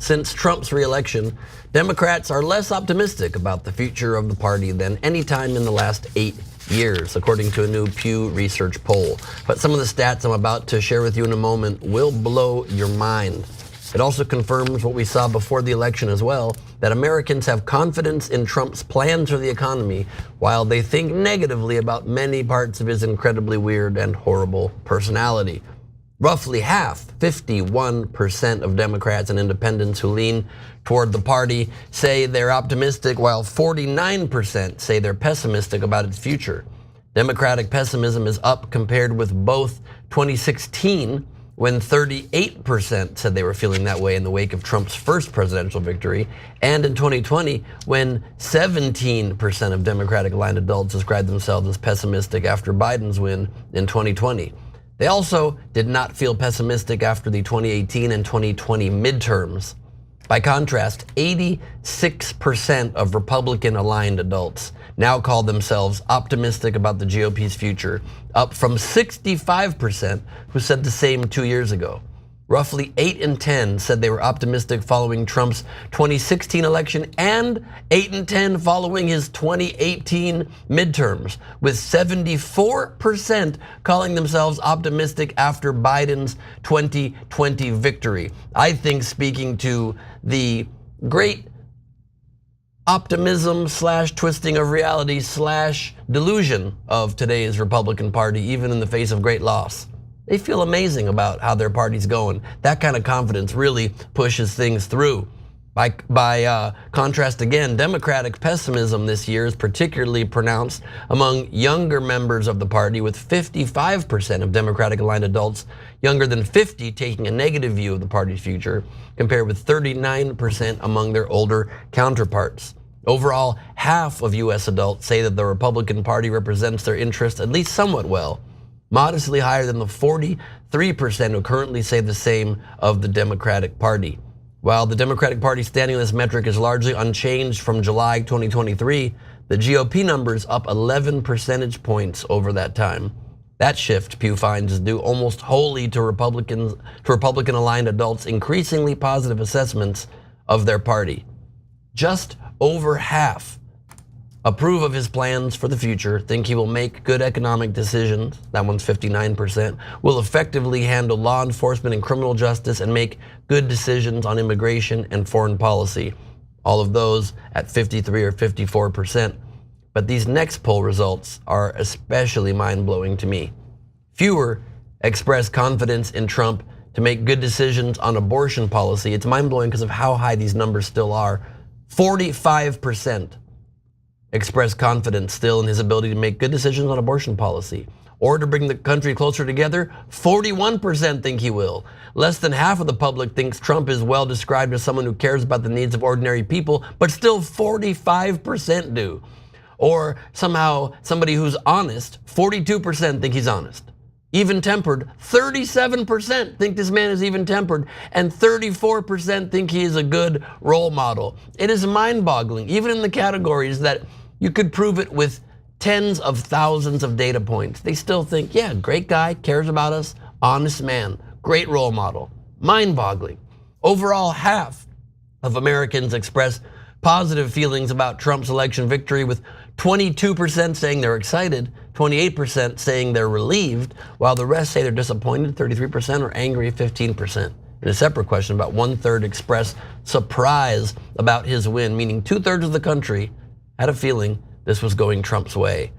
Since Trump's re-election, Democrats are less optimistic about the future of the party than any time in the last 8 years, according to a new Pew Research poll. But some of the stats I'm about to share with you in a moment will blow your mind. It also confirms what we saw before the election as well, that Americans have confidence in Trump's plans for the economy, while they think negatively about many parts of his incredibly weird and horrible personality. Roughly half, 51% of Democrats and independents who lean toward the party say they're optimistic, while 49% say they're pessimistic about its future. Democratic pessimism is up compared with both 2016, when 38% said they were feeling that way in the wake of Trump's first presidential victory, and in 2020, when 17% of Democratic-aligned adults described themselves as pessimistic after Biden's win in 2020. They also did not feel pessimistic after the 2018 and 2020 midterms. By contrast, 86% of Republican-aligned adults now call themselves optimistic about the GOP's future, up from 65% who said the same 2 years ago. Roughly 8 in 10 said they were optimistic following Trump's 2016 election, and 8 in 10 following his 2018 midterms, with 74% calling themselves optimistic after Biden's 2020 victory. I think speaking to the great optimism / twisting of reality / delusion of today's Republican Party, even in the face of great loss. They feel amazing about how their party's going. That kind of confidence really pushes things through. By contrast again, Democratic pessimism this year is particularly pronounced among younger members of the party, with 55% of Democratic-aligned adults younger than 50 taking a negative view of the party's future, compared with 39% among their older counterparts. Overall, half of US adults say that the Republican Party represents their interests at least somewhat well, modestly higher than the 43% who currently say the same of the Democratic Party. While the Democratic Party standing on this metric is largely unchanged from July 2023, the GOP number is up 11 percentage points over that time. That shift, Pew finds, is due almost wholly to Republican-aligned adults' increasingly positive assessments of their party. Just over half approve of his plans for the future, think he will make good economic decisions, that one's 59%, will effectively handle law enforcement and criminal justice, and make good decisions on immigration and foreign policy. All of those at 53 or 54%. But these next poll results are especially mind-blowing to me. Fewer express confidence in Trump to make good decisions on abortion policy. It's mind-blowing because of how high these numbers still are. 45% express confidence still in his ability to make good decisions on abortion policy. Or to bring the country closer together, 41% think he will. Less than half of the public thinks Trump is well described as someone who cares about the needs of ordinary people, but still 45% do. Or somehow somebody who's honest, 42% think he's honest. Even-tempered, 37% think this man is even-tempered, and 34% think he is a good role model. It is mind-boggling, even in the categories that you could prove it with tens of thousands of data points. They still think, yeah, great guy, cares about us, honest man, great role model. Mind-boggling. Overall, half of Americans express positive feelings about Trump's election victory, with 22% saying they're excited, 28% saying they're relieved, while the rest say they're disappointed, 33%, or angry, 15%. In a separate question, about 1/3 expressed surprise about his win, meaning 2/3 of the country had a feeling this was going Trump's way.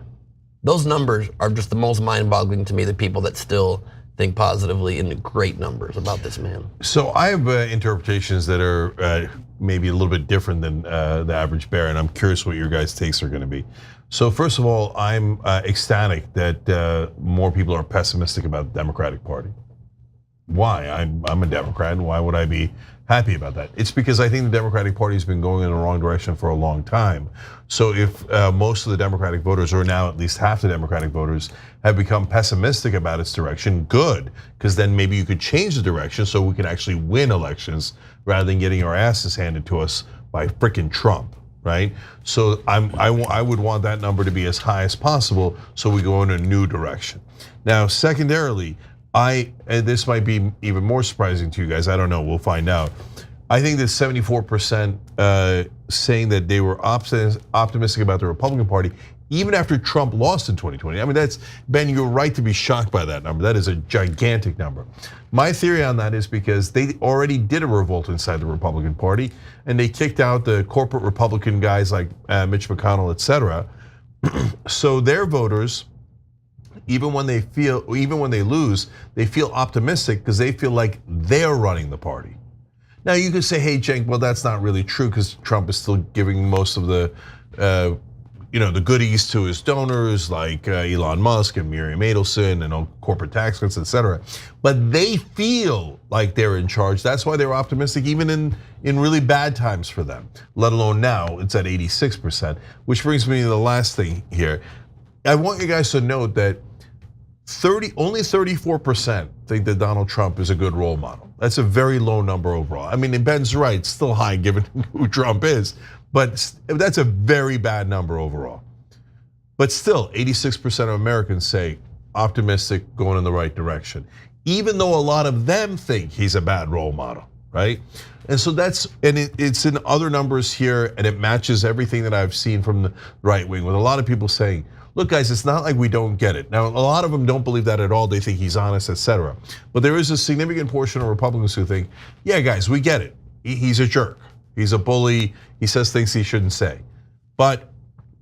Those numbers are just the most mind-boggling to me, the people that still think positively in great numbers about this man. So I have interpretations that are maybe a little bit different than the average bear, and I'm curious what your guys' takes are gonna be. So first of all, I'm ecstatic that more people are pessimistic about the Democratic Party. Why? I'm a Democrat, and why would I be happy about that? It's because I think the Democratic Party has been going in the wrong direction for a long time. So if most of the Democratic voters, or now at least half the Democratic voters, have become pessimistic about its direction, good, because then maybe you could change the direction so we can actually win elections rather than getting our asses handed to us by frickin' Trump, right? So I would want that number to be as high as possible so we go in a new direction. Now, secondarily, and this might be even more surprising to you guys, I don't know, we'll find out. I think that 74% saying that they were optimistic about the Republican Party, even after Trump lost in 2020. I mean, that's, Ben, you're right to be shocked by that number. That is a gigantic number. My theory on that is because they already did a revolt inside the Republican Party, and they kicked out the corporate Republican guys like Mitch McConnell, et cetera. So their voters, even when they lose, they feel optimistic because they feel like they're running the party. Now you could say, hey, Cenk, well, that's not really true because Trump is still giving most of the, the goodies to his donors like Elon Musk and Miriam Adelson and corporate tax cuts, et cetera. But they feel like they're in charge. That's why they're optimistic, even in really bad times for them. Let alone now, it's at 86%. Which brings me to the last thing here. I want you guys to note that only 34% think that Donald Trump is a good role model. That's a very low number overall. I mean, Ben's right, it's still high given who Trump is, but that's a very bad number overall. But still, 86% of Americans say optimistic, going in the right direction, even though a lot of them think he's a bad role model, right? And so it's in other numbers here, and it matches everything that I've seen from the right wing, with a lot of people saying, look, guys, it's not like we don't get it. Now, a lot of them don't believe that at all. They think he's honest, et cetera. But there is a significant portion of Republicans who think, yeah, guys, we get it. He's a jerk. He's a bully. He says things he shouldn't say. But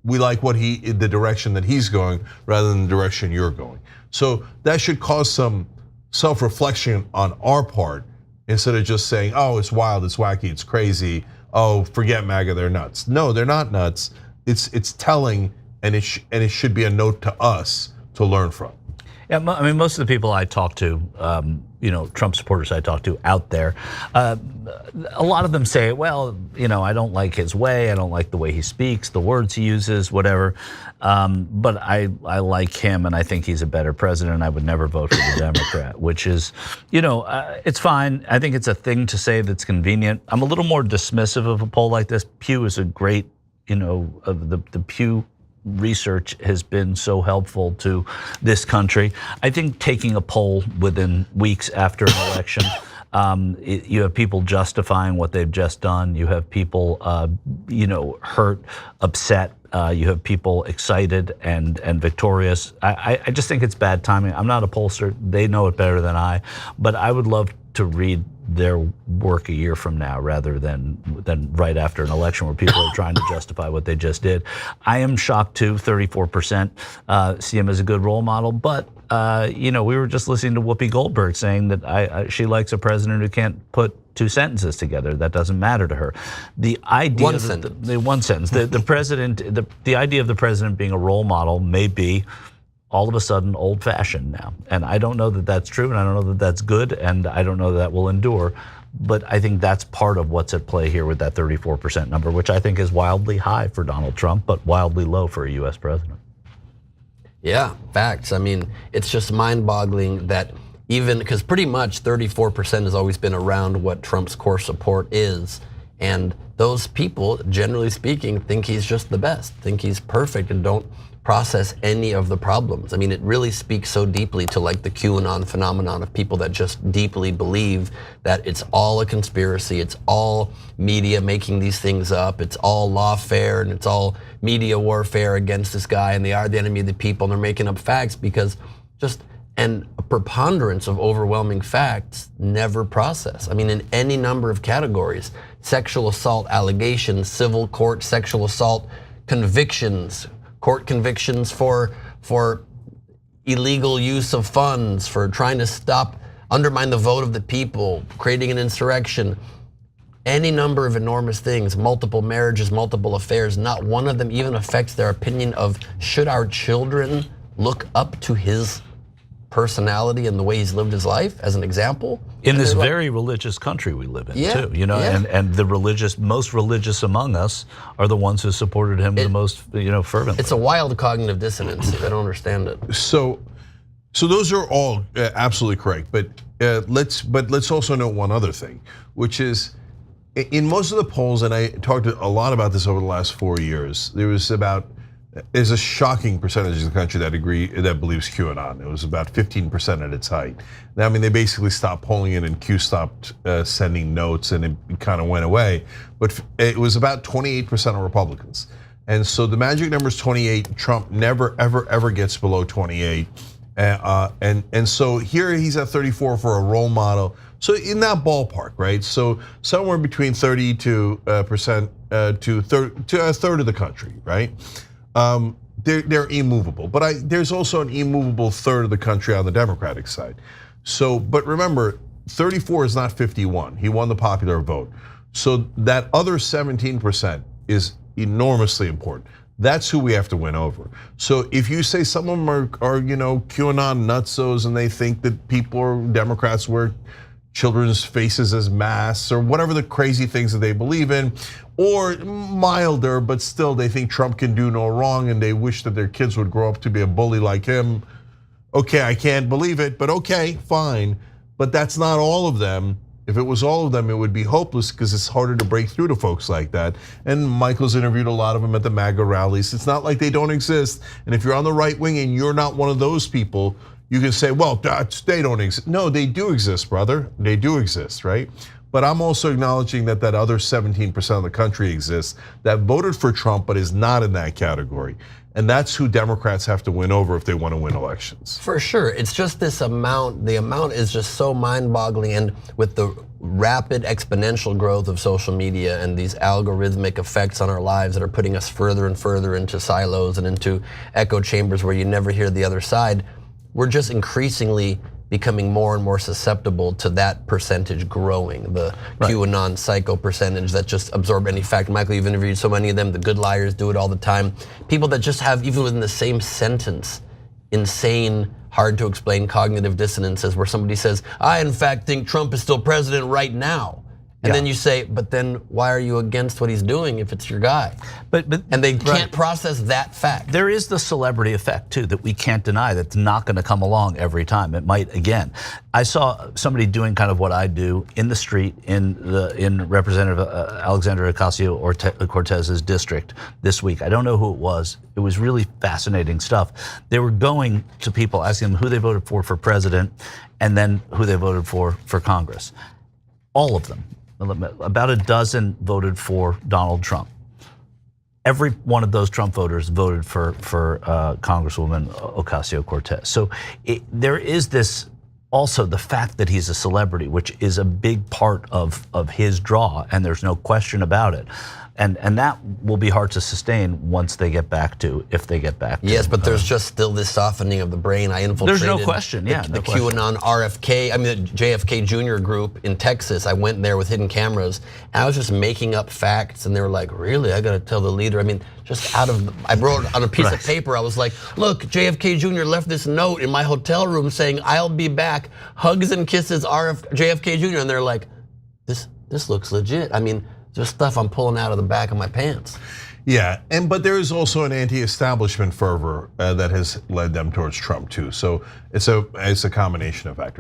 we like the direction that he's going rather than the direction you're going. So that should cause some self-reflection on our part instead of just saying, oh, it's wild, it's wacky, it's crazy. Oh, forget MAGA, they're nuts. No, they're not nuts. It's telling. And it should be a note to us to learn from. Yeah, I mean, most of the people I talk to, Trump supporters I talk to out there, a lot of them say, well, I don't like his way, I don't like the way he speaks, the words he uses, whatever. But I like him, and I think he's a better president. I would never vote for the Democrat, which is, it's fine. I think it's a thing to say that's convenient. I'm a little more dismissive of a poll like this. Pew is a great, the Pew research has been so helpful to this country. I think taking a poll within weeks after an election, you have people justifying what they've just done. You have people, hurt, upset. You have people excited and victorious. I just think it's bad timing. I'm not a pollster. They know it better than I, but I would love to read their work a year from now rather than right after an election where people are trying to justify what they just did. I am shocked too, 34% see him as a good role model, but we were just listening to Whoopi Goldberg saying that she likes a president who can't put two sentences together. That doesn't matter to her. The idea one sentence. The president, the idea of the president being a role model may be all of a sudden old-fashioned now. And I don't know that that's true, and I don't know that that's good, and I don't know that will endure. But I think that's part of what's at play here with that 34% number, which I think is wildly high for Donald Trump, but wildly low for a US president. Yeah, facts. I mean, it's just mind-boggling that even, because pretty much 34% has always been around what Trump's core support is. And those people, generally speaking, think he's just the best, think he's perfect, and don't process any of the problems. I mean, it really speaks so deeply to like the QAnon phenomenon of people that just deeply believe that it's all a conspiracy, it's all media making these things up, it's all lawfare, and it's all media warfare against this guy, and they are the enemy of the people, and they're making up facts because and a preponderance of overwhelming facts never process. I mean, in any number of categories, sexual assault allegations, civil court sexual assault convictions, court convictions for illegal use of funds, for trying to undermine the vote of the people, creating an insurrection, any number of enormous things, multiple marriages, multiple affairs, not one of them even affects their opinion of should our children look up to his personality and the way he's lived his life as an example. In this very religious country we live in too, and the most religious among us are the ones who supported him the most, fervently. It's a wild cognitive dissonance. I don't understand it. So those are all absolutely correct, but let's also note one other thing, which is in most of the polls, and I talked a lot about this over the last 4 years, there was about is a shocking percentage of the country that believes QAnon. It was about 15% at its height. Now, I mean, they basically stopped polling it, and Q stopped sending notes, and it kind of went away. But it was about 28% of Republicans, and so the magic number is 28. Trump never, ever, ever gets below 28, and so here he's at 34 for a role model. So in that ballpark, right? So somewhere between 30% to a third of the country, right? They're immovable, but there's also an immovable third of the country on the Democratic side. So, but remember, 34 is not 51. He won the popular vote. So that other 17% is enormously important. That's who we have to win over. So if you say some of them are QAnon nutsos and they think that Democrats wear children's faces as masks or whatever the crazy things that they believe in, or milder, but still they think Trump can do no wrong and they wish that their kids would grow up to be a bully like him. Okay, I can't believe it, but okay, fine. But that's not all of them. If it was all of them, it would be hopeless because it's harder to break through to folks like that. And Michael's interviewed a lot of them at the MAGA rallies. It's not like they don't exist. And if you're on the right wing and you're not one of those people, you can say, well, they don't exist. No, they do exist, brother. They do exist, right? But I'm also acknowledging that other 17% of the country exists that voted for Trump but is not in that category. And that's who Democrats have to win over if they want to win elections. For sure, it's just this amount, the amount is just so mind-boggling, and with the rapid exponential growth of social media and these algorithmic effects on our lives that are putting us further and further into silos and into echo chambers where you never hear the other side, we're just increasingly becoming more and more susceptible to that percentage growing, the QAnon psycho percentage that just absorb any fact. Michael, you've interviewed so many of them, the good liars do it all the time. People that just have, even within the same sentence, insane, hard to explain cognitive dissonances where somebody says, I in fact think Trump is still president right now. And then you say, but then why are you against what he's doing if it's your guy? And they can't process that fact. There is the celebrity effect too that we can't deny, that's not going to come along every time. It might again. I saw somebody doing kind of what I do in the street in Representative Alexandria Ocasio-Cortez's district this week. I don't know who it was. It was really fascinating stuff. They were going to people, asking them who they voted for president, and then who they voted for Congress. All of them. About a dozen voted for Donald Trump. Every one of those Trump voters voted for Congresswoman Ocasio-Cortez. So there is this, also the fact that he's a celebrity, which is a big part of his draw, and there's no question about it. And that will be hard to sustain once they get back to, if they get back to. Yes, but there's just still this softening of the brain. I infiltrated. There's no question, yeah. The QAnon RFK, I mean the JFK Jr. group in Texas. I went there with hidden cameras, and I was just making up facts, and they were like, really? I gotta tell the leader. I mean, just I wrote on a piece of paper, I was like, look, JFK Jr. left this note in my hotel room saying, I'll be back, hugs and kisses JFK Jr. And they're like, this looks legit. I mean, just stuff I'm pulling out of the back of my pants. Yeah, but there is also an anti-establishment fervor that has led them towards Trump too. So it's a combination of factors.